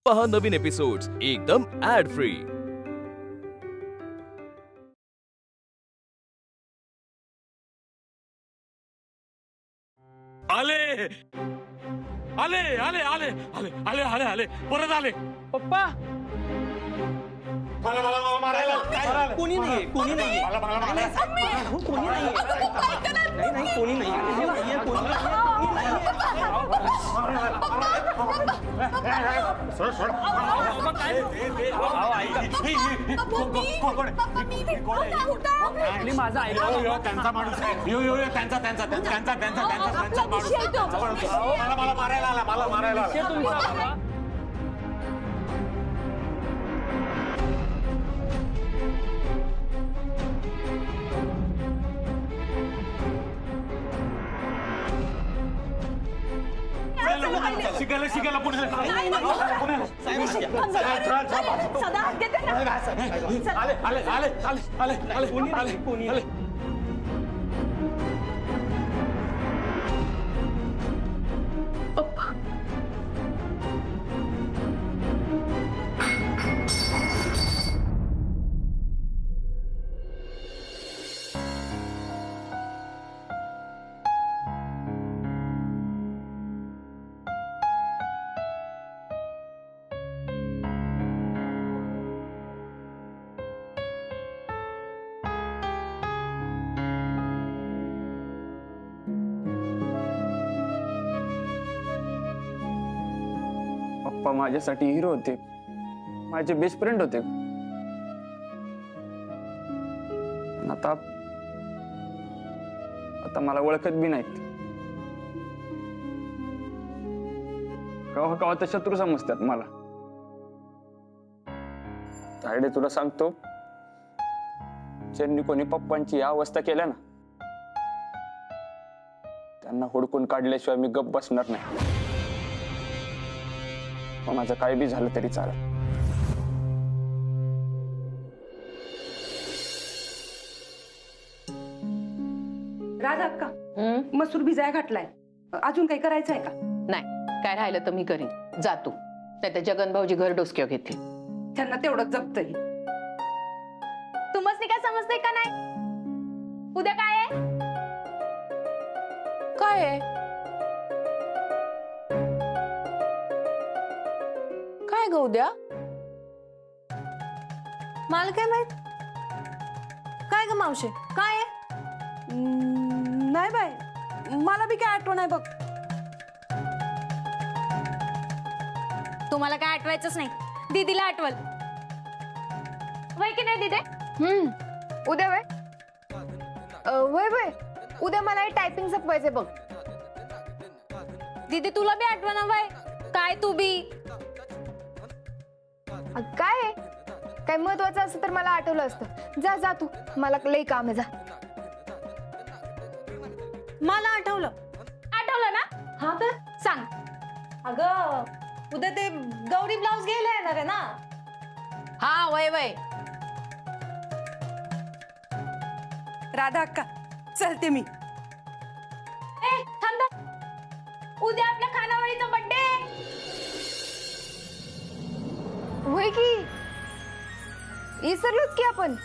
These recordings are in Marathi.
पहा नवीन एपिसोड्स एकदम ऍड फ्री। आले आले आले आले आले आले आले आले परत आले पप्पा मला मला मला मारायला कोणी नाहीये कोणी नाहीये मला मला मारायला कोणी नाहीये नाही नाही कोणी नाहीये कोणी सोड सोड माझा ऐकलं त्यांचा माणूस आहे यो यो यो त्यांचा त्यांचा त्यांचा त्यांचा त्यांचा माणूस मला मला मारायला आला मला मारायला आला तुमचा बाबा शिकायला शिकायला पुण्याला आले आले आले आले आले आले कोणी आले नाही कोणी आले पप्पा माझ्यासाठी हिरो होते, माझे बेस्ट फ्रेंड होते. आता आता मला ओळखत बी नाहीत. कवा कवा तर शत्रू समजतात मला. तायडे तुला सांगतो, ज्यांनी कोणी पप्पांची या अवस्था केल्या ना, त्यांना हुडकून काढल्याशिवाय मी गप्प बसणार नाही. मग माझं काय बी झालं तरी चालेल. राधा अक्का, मसूर भिजाय घातलाय, अजून काही करायचंय का? नाही, काय राहिलं तर मी करीन. जा तू, नाही तर जगन भाऊजी घर डोसक्यावर घेतील. त्यांना तेवढंच जपतंय. तुमसनी काय समजतंय का नाही? उद्या काय आहे? काय आहे? काय ग उद्या? मला काय माहित? काय ग मावशी, काय आहे? नाही बाय, मला बी काय आठवण आहे बघ. तुम्हाला काय आठवायचंच नाही, दीदीला आठवल. वय की नाही दीदी? उद्या वय वय वय उद्या मला टायपिंग संपवायचंय बघ. दीदी तुला बी आठवण वय काय? तू बी काय आहे? काय महत्वाचं असतं तर मला आठवलं असतं. जा जा तू, मला लई काम आहे. जा. मला आठवलं. आठवलं ना? हा तर सांग. अगं उद्या ते गौरी ब्लाऊज घ्यायला येणार आहे ना. हा वय वय. राधा अक्का, चलते मी. ए थांब, उद्या आपल्या खानावळीचा बर्थडे. होय की, विसरलोच की आपण.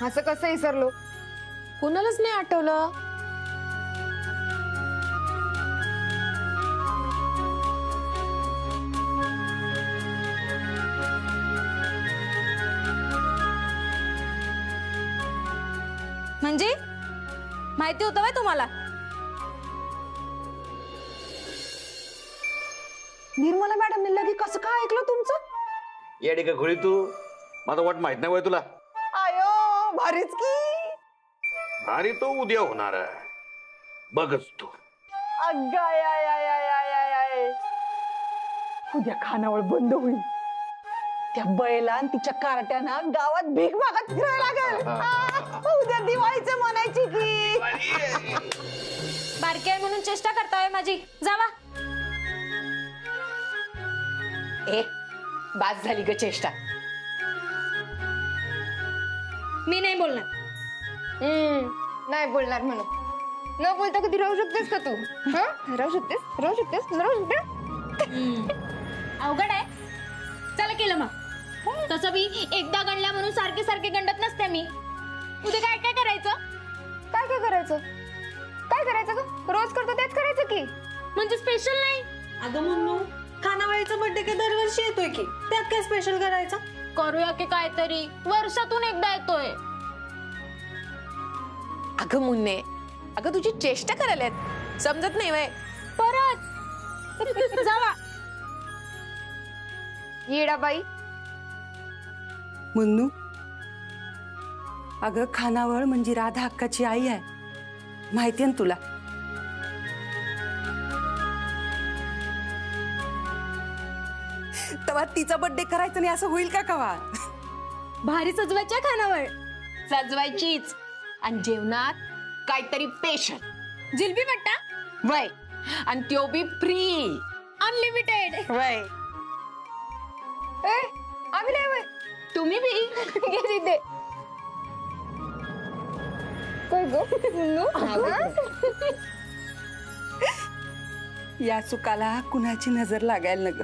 असं कसं विसरलो? कुणालाच नाही आठवलं. म्हणजे माहिती होतं वय तुम्हाला? निर्मला मॅडमने लगे कसं काय ऐकलं तुमचं? येडी का घोडी तू? माझा वाट माहित नाही वय तुला? आयो भारीच की. भारी तो उद्या होणार आहे, बघच तू. उद्या खानावळ बंद होईल. त्या बैला आणि तिच्या कार्ट्याना गावात भीक मागत फिरायला लागेल. उद्या दिवाळीचं म्हणायची की. बारकी आहे म्हणून चेष्टा करताय माझी. जावा. ए बास झाली ग चेष्टा. मी नाही बोलणार. नाही बोलणार म्हणून. न बोलता कधी राहू शकतेस का तू? राहू शकतेस राहू शकतेस राहू शकते. अवघड आहे. तसं मी एकदा गणल्या म्हणून सारखे सारखे गंडत नसते मी. उद्या काय काय करायचं? काय काय करायचं? काय करायचं ग? रोज करतो तेच करायचं की. म्हणजे स्पेशल नाही? अगं मुन्नू, खानावळीचा बर्थडे काय दरवर्षी येतोय की, त्यात काय स्पेशल करायचं? करूया की काहीतरी, वर्षातून एकदा येतोय. अगं मुन्ने, अगं तुझी चेष्टा करायला समजत नाही वय. परत जावा. येडाबाई. मुन्नू, अगं खानावळ म्हणजे राधा अक्काची आई आहे, माहितीये ना तुला. तेव्हा तिचा बर्थडे करायचा नाही असं होईल का कवा? भारी सजवायच्या खानावर. सजवायचीच आणि जेवणात काहीतरी स्पेशल. जिलबी मट्टा वय, आणि त्यो बी फ्री. अनलिमिटेड. वय, ए, आम्ही नाही वय. तुम्ही बी घे तिथे. काय गो मुन्नू? या चुकाला कुणाची नजर लागायला न ग.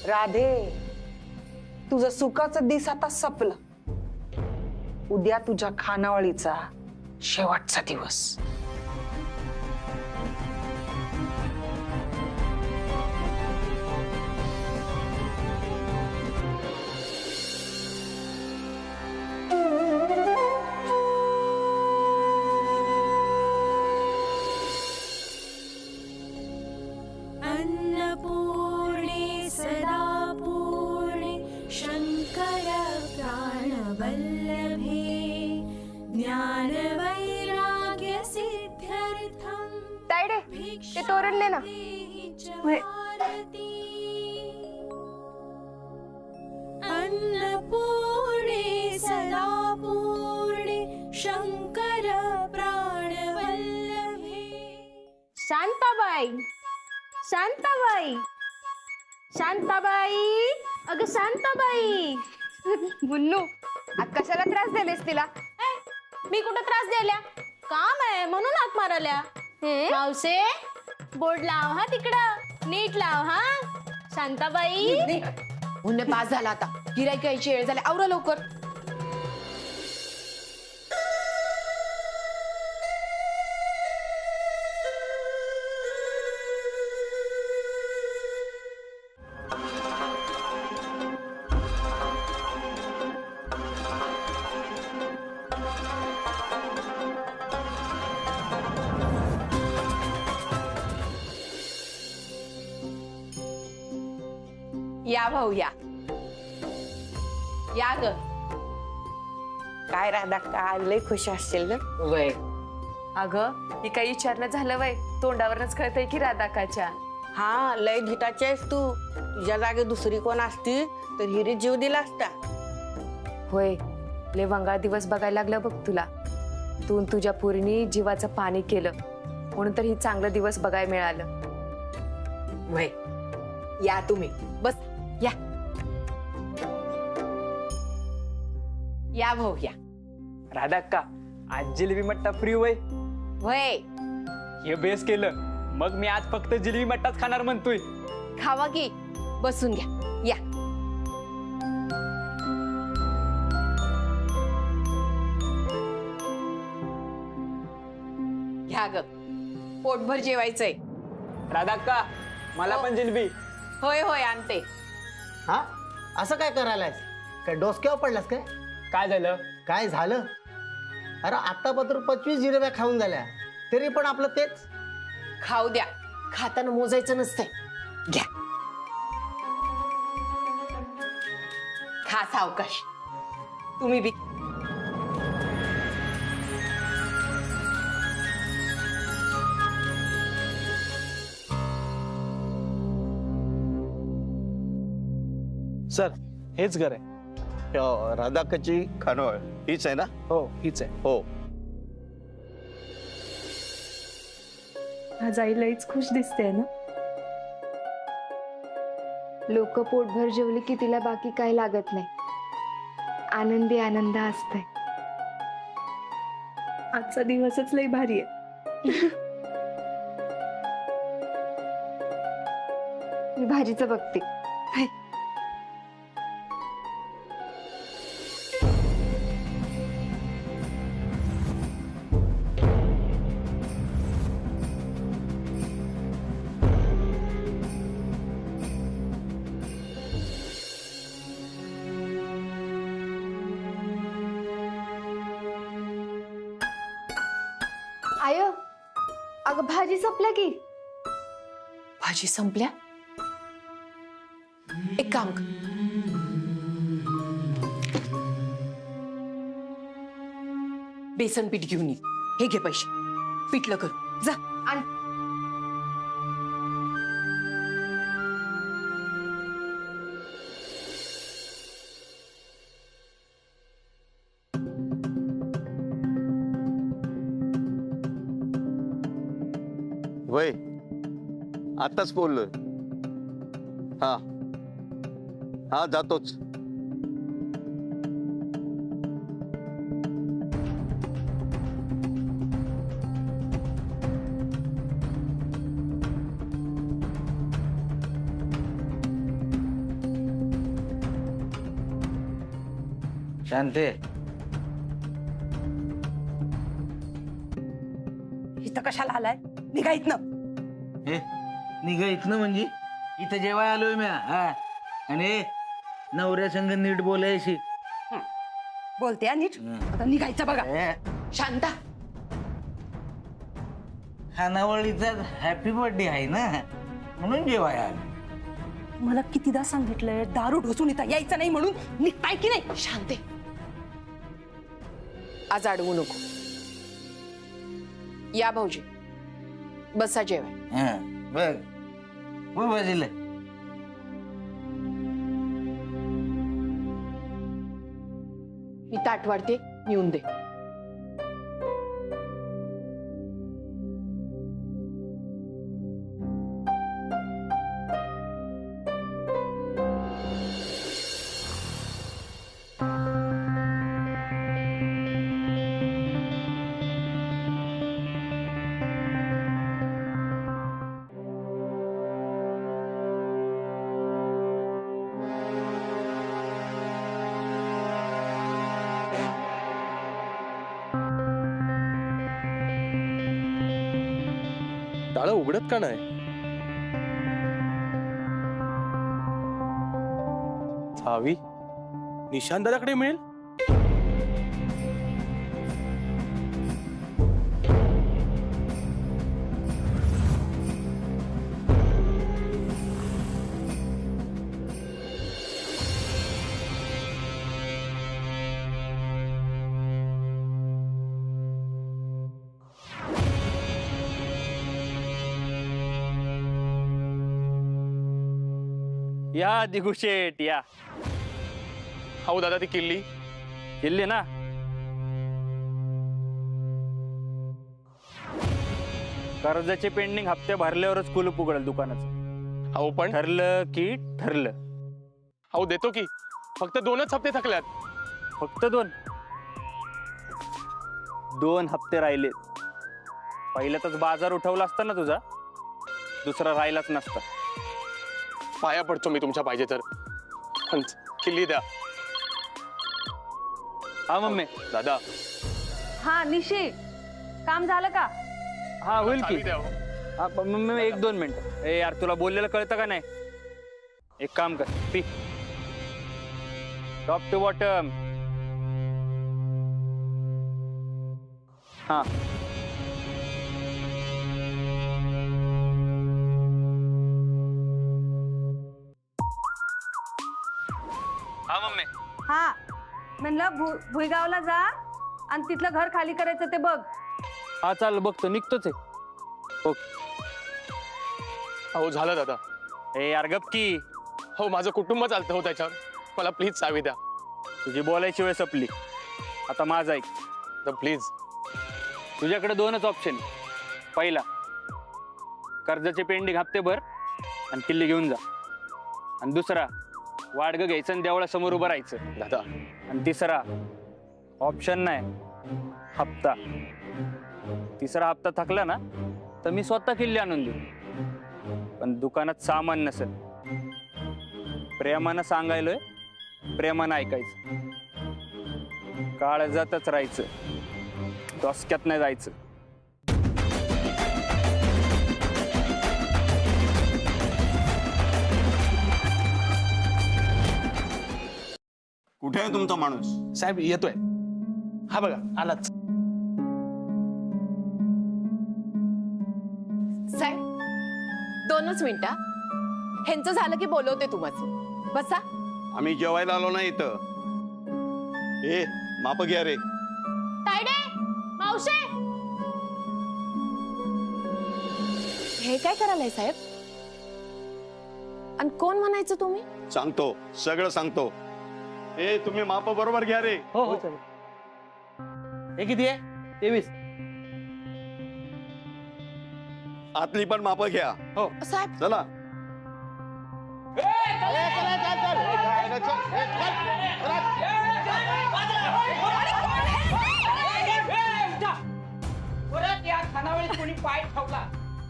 राधे, तुझं सुखाचं दिस आता संपलं. उद्या तुझ्या खानावळीचा शेवटचा दिवस. अन्नपूर्णे सदा पूर्णे शंकर प्राणवल्लभे ज्ञान वैराग्य सिद्ध्यर्थम. तायडे, ते तोरण दे ना. अन्नपूर्णे सदा पूर्णे शंकर प्राणवल्लभे. शांताबाई, शांताबाई, शांताबाई, अगं शांताबाई. मुन्नू, आज कशाला त्रास दिलेस तिला? मी कुठं त्रास द्यायला? काम आहे म्हणून हाक मारायला. मावसे, बोर्ड लाव हा तिकडं, नीट लाव हा. शांताबाई. मुन्ने पास झाला आता, गिराईक यायची वेळ झाली, आवरा लवकर. या भाऊ या. या ग. काय राधा का लय खुश असशील ना. वय, अगं ही काही विचारणं झालं वय, तोंडावरच कळतंय की राधाकाच्या. हा, लय धिटाची आहेस तू. तुझ्या जागे दुसरी कोण असती तर हिरी जीव दिला असता. होय, लय वंगाळ दिवस बघायला लागलं बघ तुला. तू न तुझ्या पोरीनी जीवाचं पाणी केलं म्हणून तर ही चांगलं दिवस बघायला मिळालं. वय, या तुम्ही बस या. या भाऊ या. राधा अक्का, आज जिलेबी मट्टा फ्री वय. वय, हे बेस केलं, मग मी आज फक्त जिलेबी मट्टाच खाणार म्हणतोय. खावा की, बसून घ्या. या. घ्या ग, पोटभर जेवायचंय. राधा अक्का, मला पण जिलेबी. होय होय आणते. हा, असं काय करायलायस? काय डोसक्यावर पडलास काय? काय झालं? काय झालं? अरे आतापत्र 25 जिलेब्या खाऊन झाल्या, तरी पण आपलं तेच. खाऊ द्या, खाताना मोजायचं नसतंय. घ्या, खा सावकाश. तुम्ही बी. सर, हेच घर आहे. राधाकाची खानावळ हीच आहे ना? हो, हीच आहे. हो. आज आई लईच खुश दिसते ना. लोक पोटभर जेवली की तिला बाकी काही लागत नाही. आनंदी आनंद असते. आजचा दिवसच लई भारी आहे. मी भाजीचं बघते. आय अगं भाजी संपल्या की. भाजी संपल्या? एक काम कर, बेसन पीठ घेऊन ये. हे घे पैसे, पिठलं कर जा. आणि वय आताच बोललोय. हा हा जातोच. शांते, इथं कशाला आलाय? निघा इथनं. हे निघा इथनं म्हणजे इथं जेवाय आलोय मी. हा आणि नवऱ्या संग नीट बोलायची. बोलते नीट. आता निघायचं बघा. शांता, खानावळीचा हॅपी बर्थडे आहे ना, म्हणून जेवाय आलो. मला कितीदा सांगितलंय दारू ढोसून इथं यायचं नाही म्हणून. निघताय की नाही? शांते, आज अडवू नको. या भाऊजी, बसा जेवाय. हा बघ बघ बाजूला. मी ताट वाढते, येऊन दे. टाळं उघडत का नाही? चावी निशांदाराकडे मिळेल. या दिगुशेट या. हो दादा, ती किल्ली किल्ली ना. कर्जाचे पेंडिंग हप्ते भरल्यावरच कुलूप उघडेल दुकानाचं. अहो पण ठरलं की ठरलं. अहो देतो की, फक्त 2च हप्ते थकल्यात. फक्त 2 हप्ते राहिले. पहिल्यातच बाजार उठवला असता ना तुझा, दुसरा राहिलाच नसता. पाया पडतो मी तुमच्या, पाहिजे तर पण किल्ली द्या. हा मम्मी. दादा. हा निशी, काम झालं का? हा होईल की. चावी द्या हो. हा मम्मी 1-2 मिनिट. ए यार, तुला बोललेलं कळतं का नाही? एक काम कर, पी. Top to bottom. हा हा मम्मी. हा म्हणलं भुईगावला जा आणि तिथलं घर खाली करायचं ते बघ. हा चाल, बघतो, निघतोच आहे. अहो झालं दादा. ए यार गप की. हो माझं कुटुंब चालतं हो त्याच्यावर. मला प्लीज चावी द्या. तुझी बोलायची वेळ संपली. आता माझं ऐक. प्लीज. तुझ्याकडे 2च ऑप्शन. पहिला, कर्जाचे पेंडिंग हप्ते भर आणि किल्ली घेऊन जा. आणि दुसरा, वाडगं घ्यायचं आणि देवळासमोर उभं राहायचं. दादा. आणि तिसरा ऑप्शन नाही, हप्ता. तिसरा हप्ता थकला ना तर मी स्वतः किल्ली आणून देऊ. पण दुकानात सामान नसेल. प्रेमानं सांगायलोय, प्रेमानं ऐकायचं. काळजातच राहायचं, डोसक्यात नाही जायचं. कुठे आहे तुमचा माणूस? साहेब येतोय. हा बघा आलाच. साहेब 2च मिनिटं. ह्यांचं झालं की बोलवते तुम्हाला. बसा. आम्ही जेवायला आलो नाही इथं. ए माप घ्या रे. तायडे, मावशे, हे काय करायलाय साहेब? आणि कोण म्हणायचं तुम्ही? सांगतो, सगळं सांगतो. ए तुम्ही माप बरोबर घ्या रे. हो हो. हे किती आहे? 23. आतली पण माप घ्या. हो साहेब चला. परत या खानावळीत कोणी पाय ठेवला,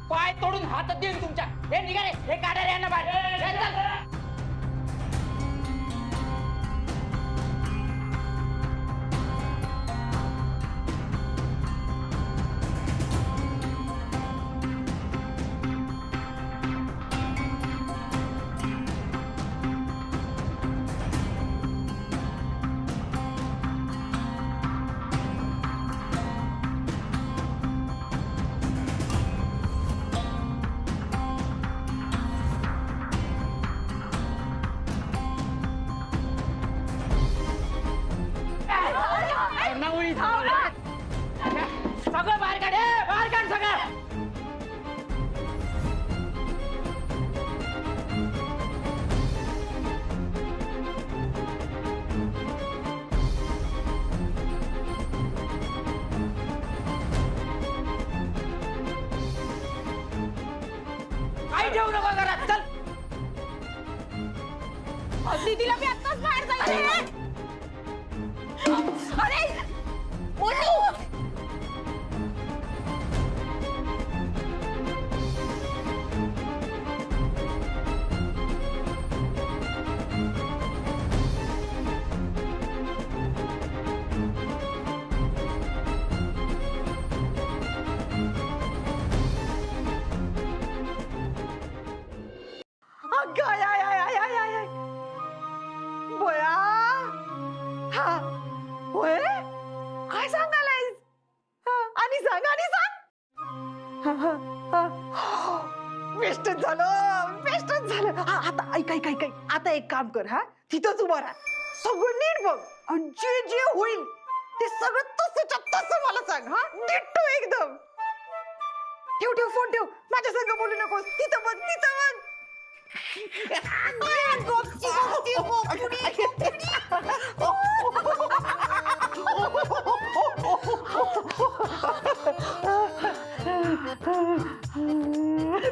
पाय तोडून हातात देईन तुमच्या. हे निघा रे, हे काढा रे यांना बाहेर. सगळं बाहेर काढ, बाहेर काढ सगळं. काय ठेवू नका घरात. चल. दीदीला मी आत्ताच बाहेर जायचंय. अरे मोनू, बया. हा होय, काय सांगायलाय? आणि सांग, आणि सांग. बेस्टच झालं, बेस्टच झालं. आता ऐक ऐक ऐक ऐक. आता एक काम कर. हा तिथंच उभं राहा, सगळं नीट बघ, आणि जे जे होईल ते सगळं तसंच्या तसं मला सांग. हा डिट्टो एकदम. ठेव ठेव फोन ठेव, माझ्या संग बोलू नकोस. तिथं बघ, तिथं बघ. गोपची, गोपची, गोपची.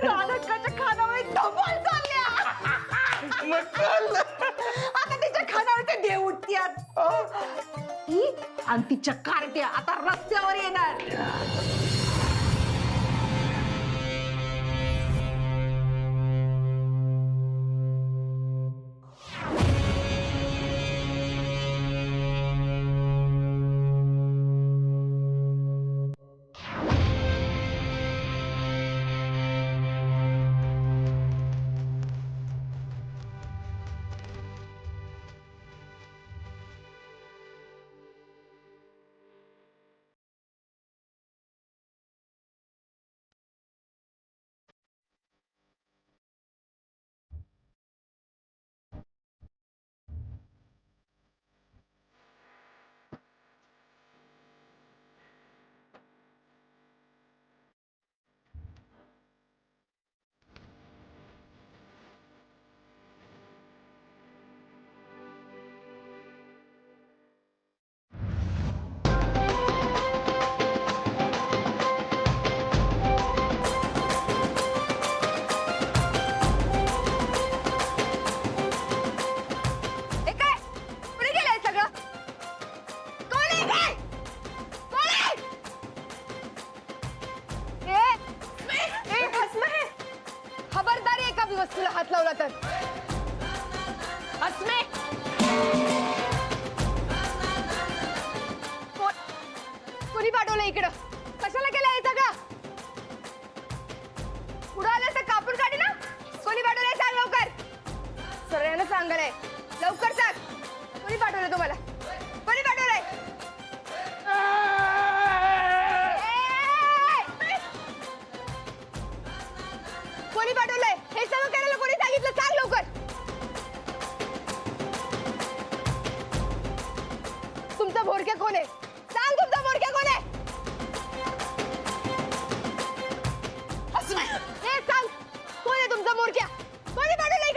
राधाकाच्या खानावळीत धमाल चालल्या. आता तिच्या खानावर ते देव उठत्यात. आणि तिच्या कार्ट्या आता रस्त्यावर येणार. वस्तूला हात लावला तर. अस्मे कोणी पाठवलं इकडं? कशाला केलं हे सगळं? पुढं आलं तर कापून काढी ना. कोणी पाठवलंय सांग लवकर. सगळ्यांना सांगायलंय लवकर सांग. कोणी पाठवलं तुम्हाला? कोणी पाठवलंय? कोणी पाठवलंय? हे सगळं करायला कोणी सांगितलं? सांग लवकर. तुमचा भोरक्या कोण आहे? सांग तुमचा भोरक्या कोण आहे? हे सांग कोण आहे तुमचा मोरक्या? कोणी पाठवलंय